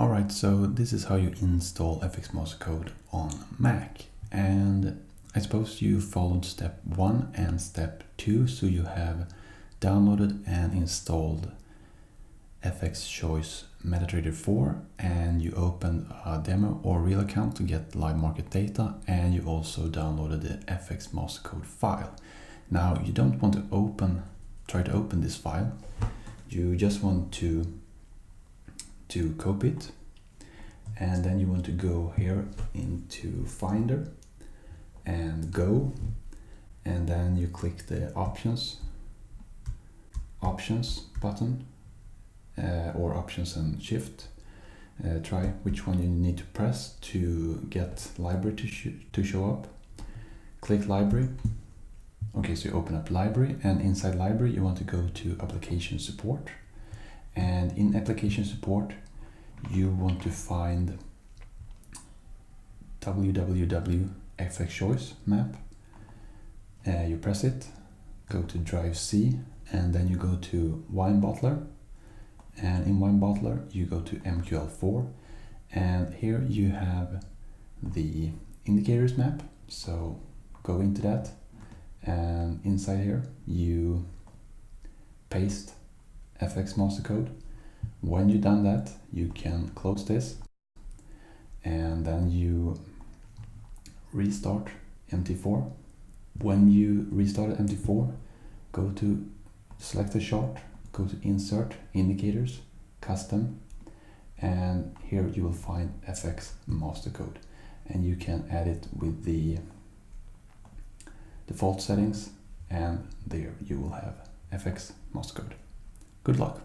Alright, so this is how you install FX Master Code on Mac, and I suppose you followed step 1 and step 2, so you have downloaded and installed FX Choice MetaTrader 4, and you opened a demo or real account to get live market data, and you also downloaded the FX Master Code file. Now you don't want to try to open this file, you just want to copy it, and then you want to go here into Finder and Go, and then you click the options button, or options and shift. Try which one you need to press to get library to show up. Click library. Okay, so you open up library, and inside library you want to go to application support, and in application support you want to find www FX Choice map. You press it, go to drive C, and then you go to Wine Bottler, and in Wine Bottler you go to MQL4, and here you have the indicators map, so go into that, and inside here you paste FX Master Code. When you've done that, you can close this, and then you restart MT4. When you restart MT4, go to select the chart, go to insert indicators, custom, and here you will find FX Master Code, and you can add it with the default settings, and there you will have FX Master Code. Good luck.